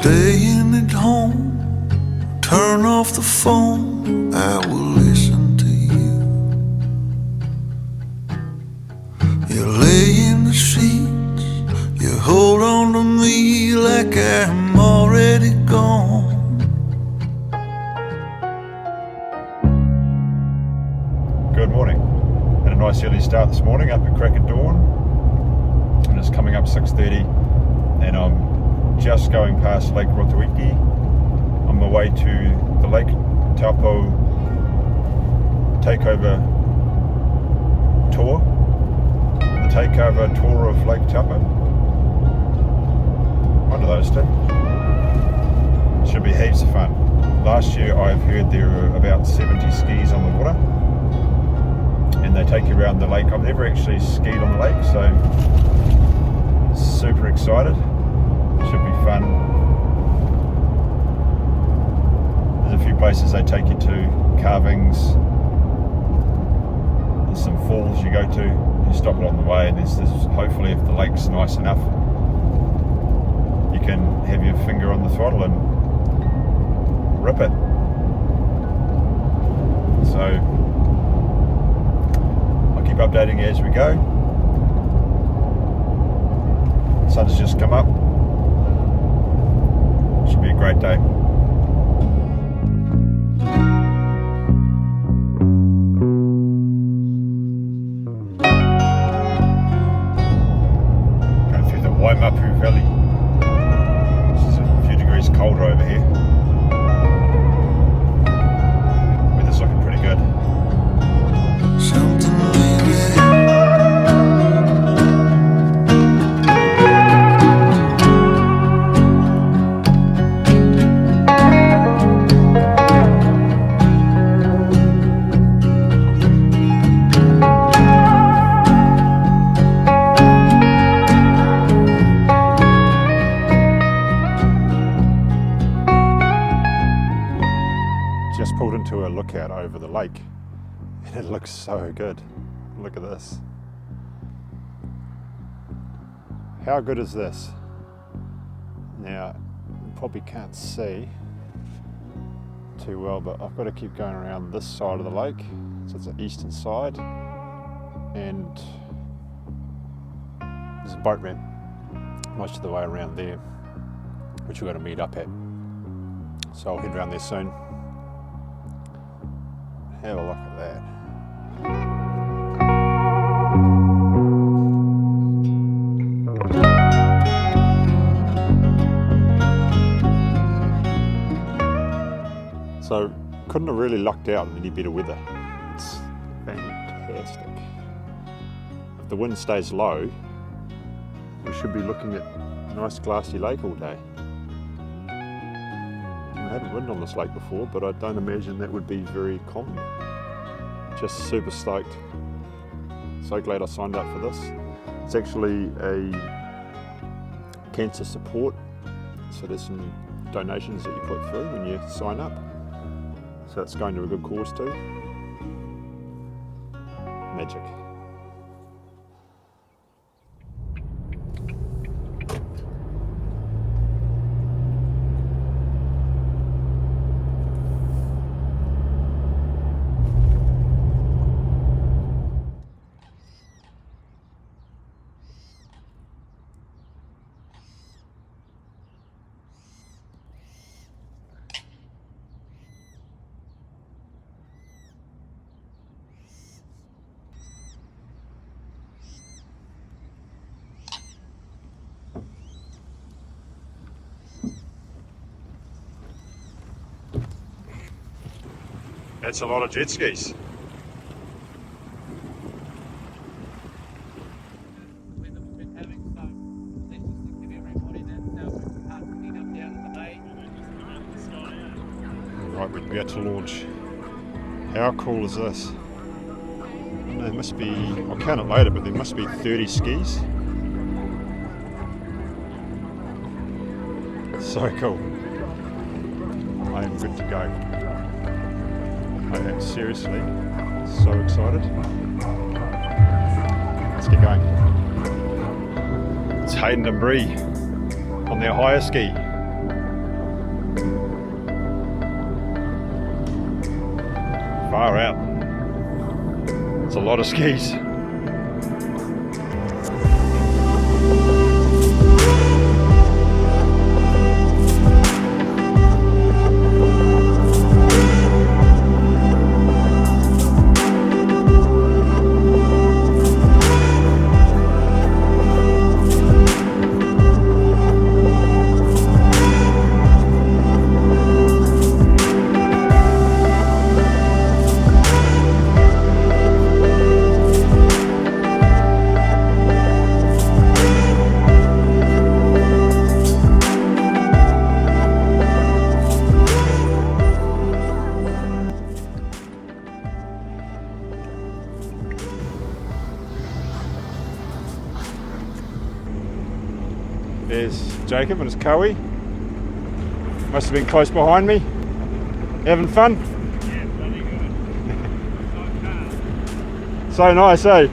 Staying at home, turn off the phone, I will listen to you. You lay in the sheets, you hold on to me like I'm already gone. Good morning. Had a nice early start this morning up at crack of dawn, and it's coming up 6:30, and I'm just going past Lake Motuoapa on my way to the Lake Taupo Takeover Tour, the Takeover Tour of Lake Taupo. One of those two. Should be heaps of fun. Last year I've heard there were about 70 skis on the water, and they take you around the lake. I've never actually skied on the lake, so super excited. Should be fun. There's a few places they take you to, carvings. There's some falls you go to. You stop along the way, and there's hopefully, if the lake's nice enough, you can have your finger on the throttle and rip it. So I'll keep updating you as we go. The sun's just come up. Should be a great day. Going through the Waimapu Valley. This is a few degrees colder over here. Weather's looking pretty good. Something like that. Just pulled into a lookout over the lake, and it looks so good. Look at this. How good is this? Now, you probably can't see too well, but I've got to keep going around this side of the lake. So it's the eastern side, and there's a boat ramp most of the way around there, which we're going to meet up at. So I'll head around there soon. Have a look at that. So couldn't have really lucked out in any better weather. It's fantastic. If the wind stays low, we should be looking at a nice glassy lake all day. I haven't ridden on this lake before, but I don't imagine that would be very common. Just super stoked. So glad I signed up for this. It's actually a cancer support, so there's some donations that you put through when you sign up. So it's going to a good cause too. Magic. That's a lot of jet skis. Right, we're about to launch. How cool is this? There must be, I'll count it later, but there must be 30 skis. So cool. I am good to go. I am seriously so excited. Let's get going. It's Hayden and Bree on their hire ski. Far out. It's a lot of skis. There's Jacob and his Koei. Must have been close behind me. Having fun? Yeah, bloody good. So nice, eh?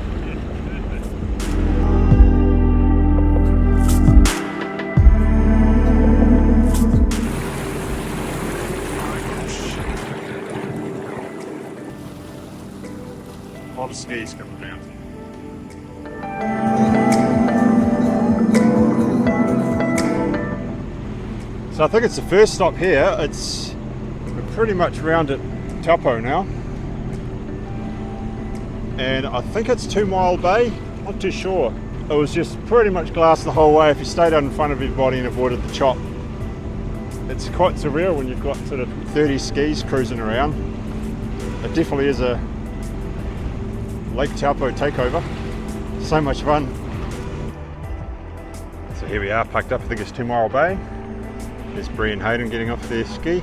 A lot of skis coming out. So I think it's the first stop here. We're pretty much round at Taupo now. And I think it's 2 Mile Bay, not too sure. It was just pretty much glass the whole way if you stayed out in front of everybody and avoided the chop. It's quite surreal when you've got sort of 30 skis cruising around. It definitely is a Lake Taupo takeover. So much fun. So here we are, parked up, I think it's 2 Mile Bay. There's Bree and Hayden getting off their ski.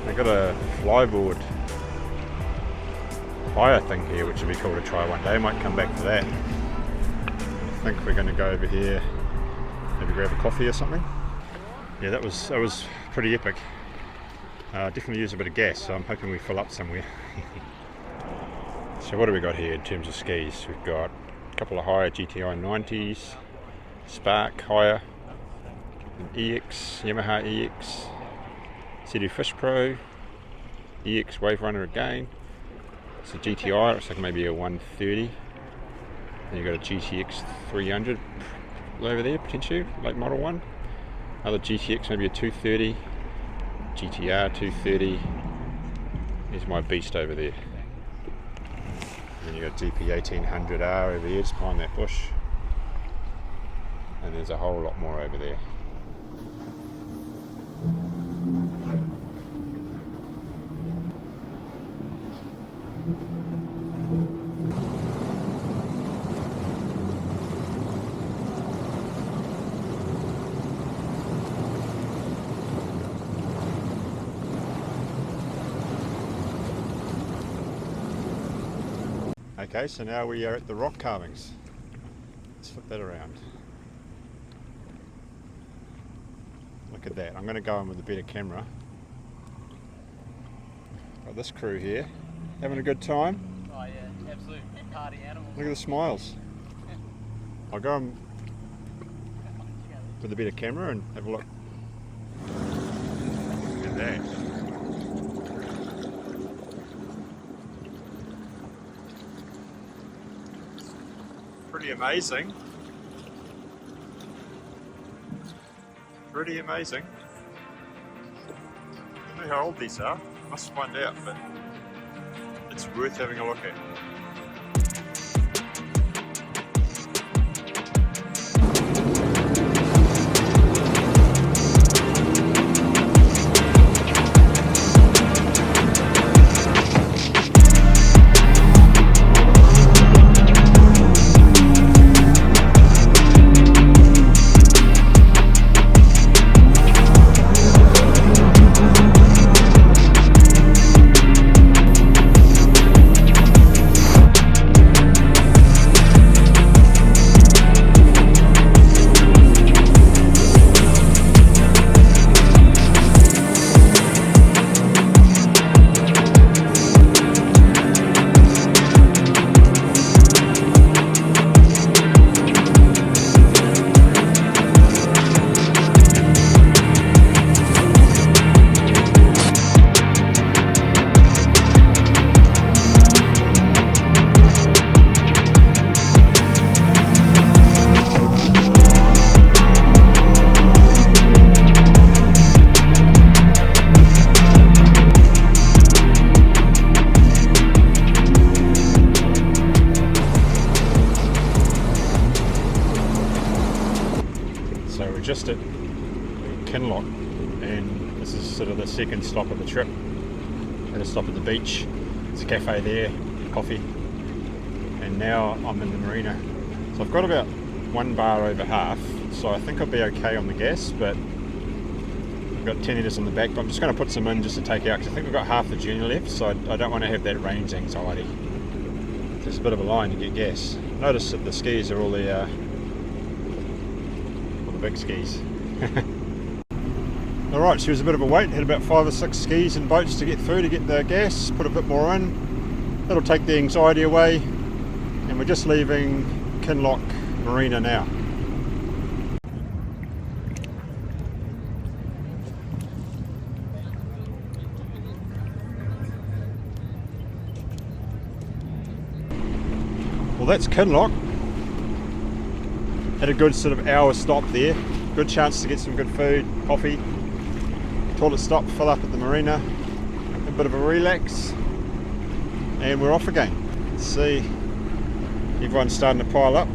They've got a flyboard hire thing here, which would be cool to try one day. I might come back for that. I think we're going to go over here, maybe grab a coffee or something. Yeah, that was pretty epic. Definitely use a bit of gas, so I'm hoping we fill up somewhere. So what do we got here in terms of skis? We've got a couple of higher GTI 90s, Spark higher, an EX, Yamaha EX, Sea-doo Fish Pro, EX Wave Runner again. It's a GTI, looks like maybe a 130. Then you've got a GTX 300 over there, potentially, late model one. Another GTX, maybe a 230, GTR 230. Here's my beast over there. And then you've got DP 1800R over there, just behind that bush. And there's a whole lot more over there. Okay, so now we are at the rock carvings. Let's flip that around. Look at that. I'm going to go in with a better camera. Got this crew here, having a good time. Oh yeah, absolute party animals. Look at the smiles. I'll go in with a better camera and have a look. Look at that. Pretty amazing. Pretty amazing. I don't know how old these are. Must find out, but it's worth having a look at. just at Kinloch, and this is sort of the second stop of the trip. Had a stop at the beach, there's a cafe there, coffee, and now I'm in the marina. So I've got about 1 bar over half, so I think I'll be okay on the gas, but I've got 10 litres on the back, but I'm just going to put some in just to take out, because I think we've got half the journey left, so I don't want to have that range anxiety. There's a bit of a line to get gas. Notice that the skis are all the big skis. Alright, so it was a bit of a wait, had about 5 or 6 skis and boats to get through to get the gas, put a bit more in. That'll take the anxiety away, and we're just leaving Kinloch Marina now. Well, that's Kinloch. Had a good sort of hour stop there. Good chance to get some good food, coffee. Toilet stop, fill up at the marina. A bit of a relax. And we're off again. Let's see. Everyone's starting to pile up.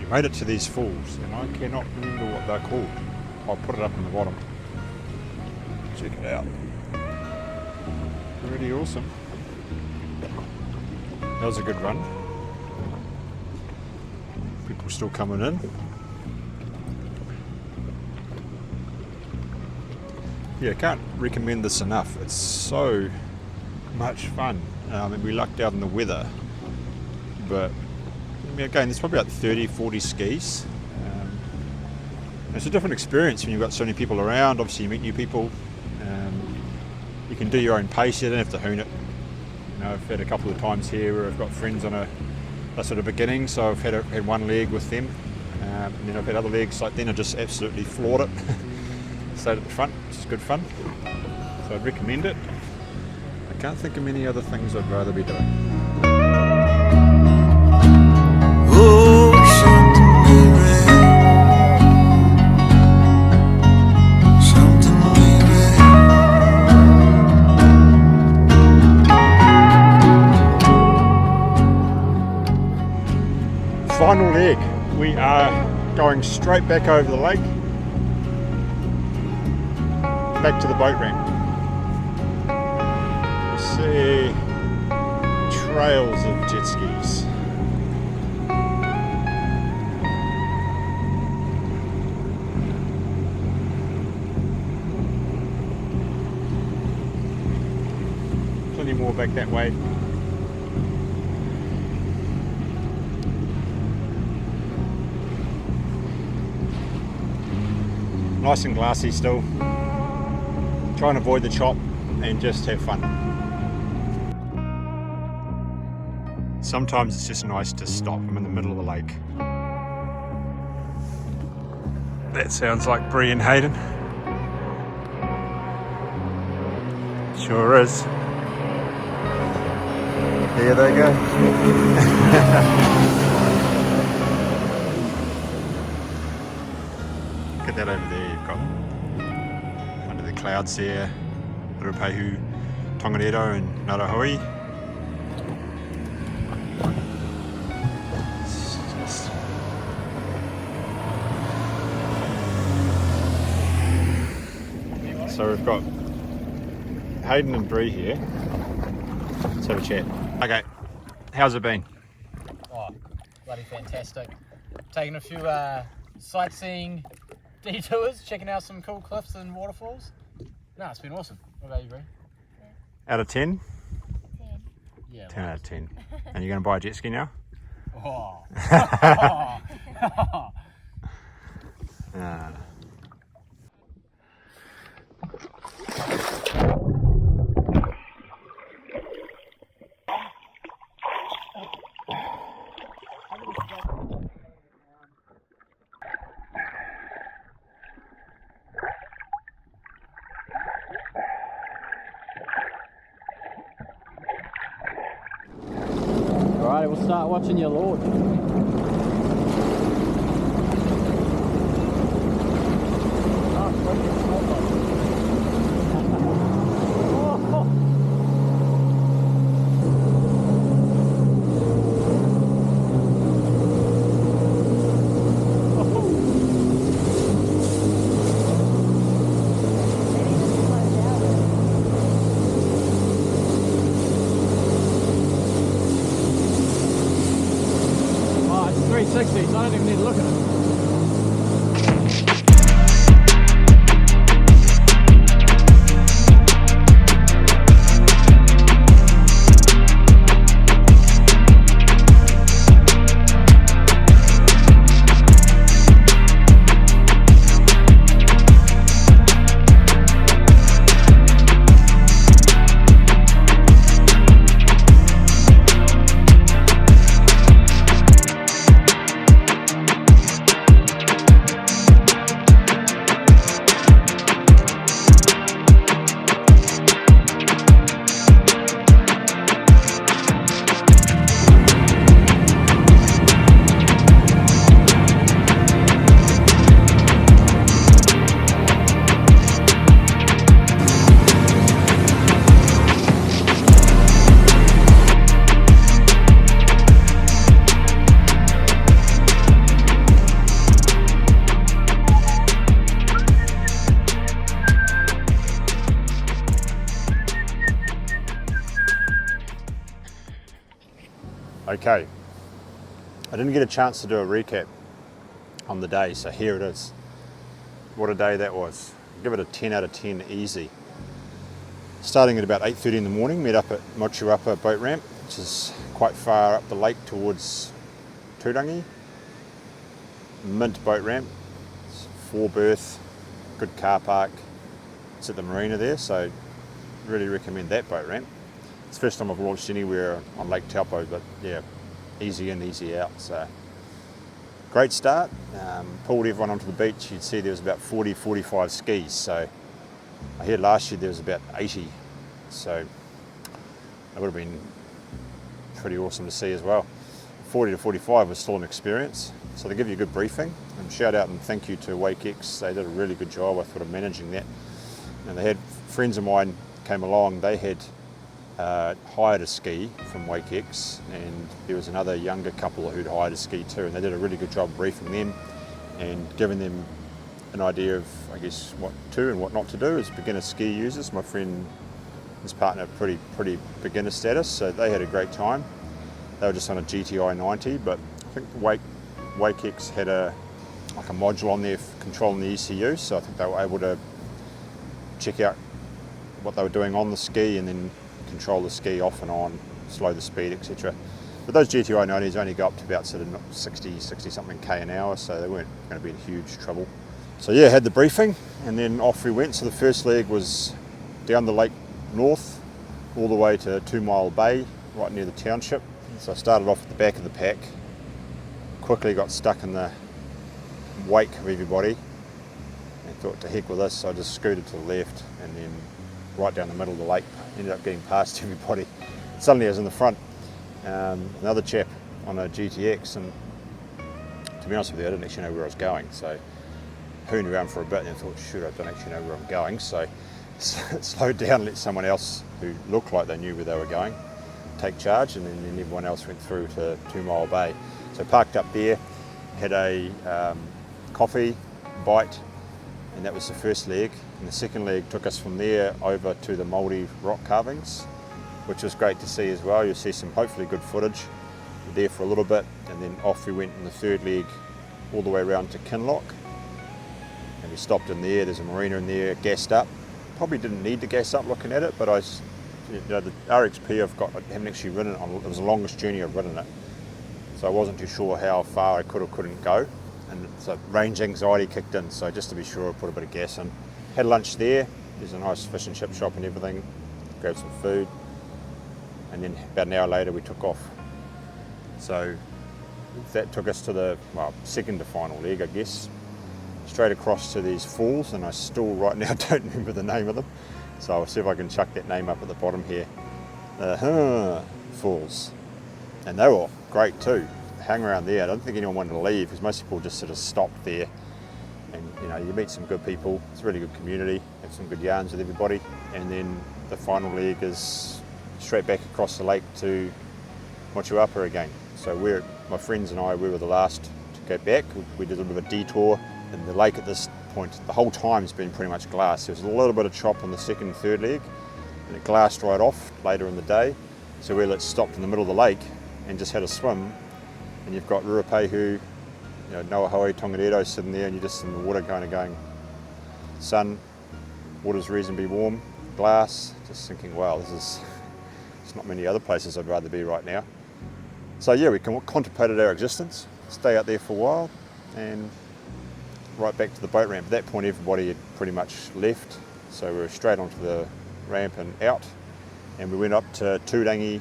Made it to these falls, and I cannot remember what they're called. I'll put it up on the bottom. Check it out. Really awesome. That was a good run. People still coming in. Yeah, I can't recommend this enough. It's so much fun. We lucked out in the weather, but again, there's probably about 30-40 skis. It's a different experience when you've got so many people around. Obviously you meet new people. You can do your own pace, you don't have to hoon it. You know, I've had a couple of times here where I've got friends on a sort of beginning, so I've had one leg with them, and then I've had other legs like then I just absolutely floored it. Stayed at the front, which is good fun. So I'd recommend it. I can't think of many other things I'd rather be doing. Final leg. We are going straight back over the lake, back to the boat ramp. You see trails of jet skis. Plenty more back that way. Nice and glassy still. Try and avoid the chop and just have fun. Sometimes it's just nice to stop. I'm in the middle of the lake. That sounds like Bree and Hayden. Sure is. There they go. Get that over there, you've got clouds there, Ruapehu, Tongaredo and Ngarahui. So we've got Hayden and Bree here. Let's have a chat. Okay, how's it been? Oh, bloody fantastic. Taking a few sightseeing detours, checking out some cool cliffs and waterfalls. No, it's been awesome. What about you, Bree? Out of 10? 10. Yeah. 10 out of 10. And you're going to buy a jet ski now? Oh. Ah. Alright, we'll start watching your Lord. Oh, it's 360, so I don't even need to look at it. Okay, I didn't get a chance to do a recap on the day, so here it is. What a day that was. Give it a 10 out of 10 easy. Starting at about 8:30 in the morning, met up at Motuoapa boat ramp, which is quite far up the lake towards Turangi. Mint boat ramp, it's 4-berth, good car park. It's at the marina there, so really recommend that boat ramp. It's the first time I've launched anywhere on Lake Taupo, but yeah, easy in, easy out. So great start. Pulled everyone onto the beach. You'd see there was about 40, 45 skis. So I heard last year there was about 80. So that would have been pretty awesome to see as well. 40 to 45 was still an experience. So they give you a good briefing. And shout out and thank you to Wake.X. They did a really good job, I thought, of managing that. And they had friends of mine came along. They had hired a ski from Wake.X, and there was another younger couple who'd hired a ski too, and they did a really good job briefing them and giving them an idea of, I guess, what to and what not to do as beginner ski users. My friend and his partner pretty beginner status, so they had a great time. They were just on a GTI 90, but I think Wake.X had a module on there for controlling the ECU, so I think they were able to check out what they were doing on the ski and then control the ski off and on, slow the speed, etc. But those GTI 90s only go up to about sort of 60 something K an hour, so they weren't going to be in huge trouble. So yeah, had the briefing and then off we went. So the first leg was down the lake north all the way to 2 Mile Bay, right near the township. So I started off at the back of the pack, quickly got stuck in the wake of everybody and thought, to heck with this, so I just scooted to the left and then right down the middle of the lake, ended up getting past everybody. Suddenly I was in the front, another chap on a GTX, and to be honest with you, I didn't actually know where I was going, so hooned around for a bit and thought, shoot, I don't actually know where I'm going. So slowed down, let someone else who looked like they knew where they were going take charge, and then everyone else went through to 2 Mile Bay. So parked up there, had a coffee, bite, and that was the first leg. And the second leg took us from there over to the Maori Rock Carvings, which was great to see as well. You'll see some hopefully good footage. We're there for a little bit, and then off we went in the third leg all the way around to Kinloch. And we stopped in there, there's a marina in there, gassed up. Probably didn't need to gas up looking at it, but the RXP I haven't actually ridden it on. It was the longest journey I've ridden it. So I wasn't too sure how far I could or couldn't go. And so range anxiety kicked in, so just to be sure I put a bit of gas in. Had lunch there, there's a nice fish and chip shop and everything, grabbed some food, and then about an hour later we took off. So that took us to the second to final leg, I guess. Straight across to these falls, and I still right now don't remember the name of them. So I'll see if I can chuck that name up at the bottom here. Falls. And they were great too. Hang around there. I don't think anyone wanted to leave because most people just sort of stopped there. And you meet some good people. It's a really good community. Have some good yarns with everybody. And then the final leg is straight back across the lake to Motuoapa again. So my friends and I, we were the last to go back. We did a bit of a detour. And the lake at this point, the whole time has been pretty much glass. There was a little bit of chop on the second and third leg, and it glassed right off later in the day. So we stopped in the middle of the lake and just had a swim. And you've got Ruapehu, Noahoi, Tongariro sitting there, and you're just in the water kind of going, sun, water's reasonably warm, glass, just thinking, wow, there's not many other places I'd rather be right now. So yeah, we contemplated our existence, stay out there for a while, and right back to the boat ramp. At that point everybody had pretty much left, so we were straight onto the ramp and out, and we went up to Turangi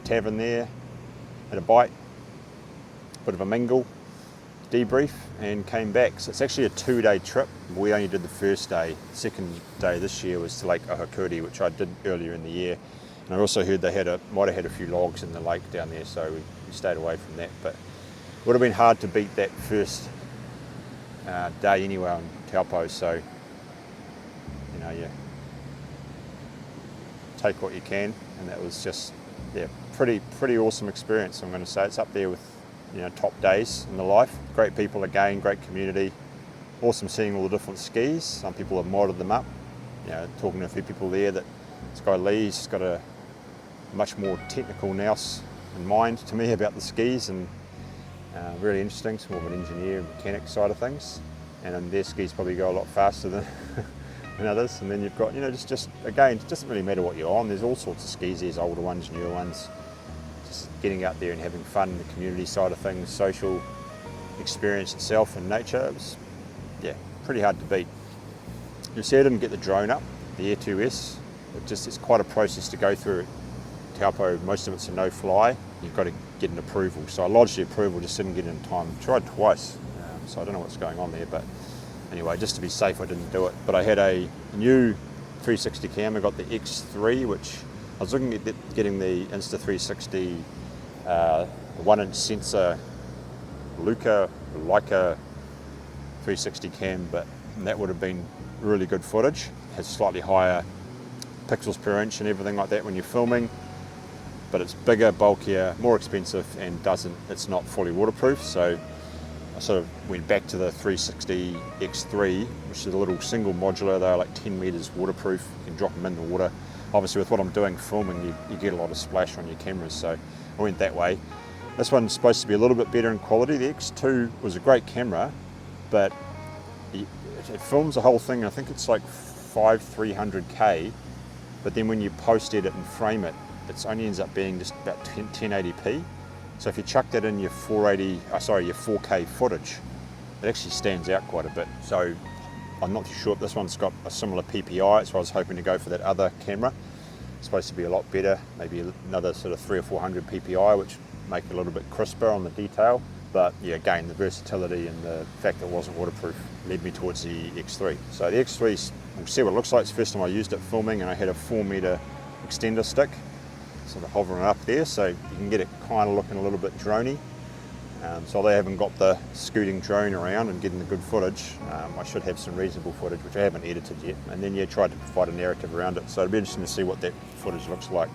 Tavern there, had a bite, bit of a mingle, debrief, and came back. So it's actually a 2-day trip. We only did the first day. The second day this year was to Lake Ohakuri, which I did earlier in the year, and I also heard they might have had a few logs in the lake down there, so we stayed away from that. But it would have been hard to beat that first day anyway on Taupo, so you take what you can, and that was just pretty awesome experience. I'm going to say it's up there with top days in the life. Great people again, great community, awesome seeing all the different skis. Some people have modded them up. Talking to a few people there, that this guy Lee's got a much more technical nous in mind to me about the skis, and really interesting. It's more of an engineer and mechanic side of things, and then their skis probably go a lot faster than others. And then you've got just again, it doesn't really matter what you're on. There's all sorts of skis. There's older ones, newer ones. Just getting out there and having fun, the community side of things, social experience itself and nature. It was pretty hard to beat. You see, I didn't get the drone up, the Air 2S. It's quite a process to go through. Taupo, most of it's a no-fly. You've got to get an approval. So I lodged the approval, just didn't get it in time. Tried twice, so I don't know what's going on there. But anyway, just to be safe, I didn't do it. But I had a new 360 cam. I got the X3, which I was looking at getting the Insta360 1-inch sensor Leica 360 cam, but that would have been really good footage. It has slightly higher pixels per inch and everything like that when you're filming, but it's bigger, bulkier, more expensive, and it's not fully waterproof. So I sort of went back to the 360 X3, which is a little single modular. They're like 10 meters waterproof. You can drop them in the water. Obviously with what I'm doing filming, you get a lot of splash on your cameras, so I went that way. This one's supposed to be a little bit better in quality. The X2 was a great camera, but it films the whole thing. I think it's like 300K, but then when you post edit and frame it, it only ends up being just about 1080p. So if you chuck that in your 4K footage, it actually stands out quite a bit. So I'm not too sure if this one's got a similar PPI, so I was hoping to go for that other camera. It's supposed to be a lot better, maybe another sort of 300 or 400 PPI, which make it a little bit crisper on the detail. But yeah, again, the versatility and the fact that it wasn't waterproof led me towards the X3. So the X3, we'll see what it looks like. It's the first time I used it filming, and I had a 4-meter extender stick, sort of hovering up there, so you can get it kind of looking a little bit droney. So they haven't got the scooting drone around and getting the good footage. I should have some reasonable footage, which I haven't edited yet. And then yeah, tried to provide a narrative around it. So it'll be interesting to see what that footage looks like.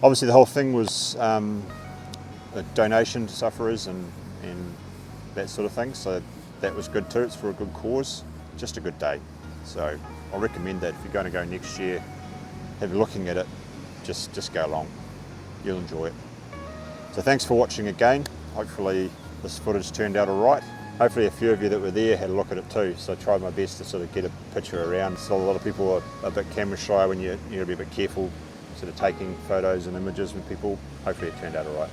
Obviously the whole thing was a donation to sufferers and that sort of thing. So that was good too. It's for a good cause. Just a good day. So I'll recommend that if you're going to go next year, have a looking at it, just go along. You'll enjoy it. So thanks for watching again. Hopefully this footage turned out all right. Hopefully a few of you that were there had a look at it too. So I tried my best to sort of get a picture around. So a lot of people are a bit camera shy when you need to be a bit careful sort of taking photos and images with people. Hopefully it turned out all right.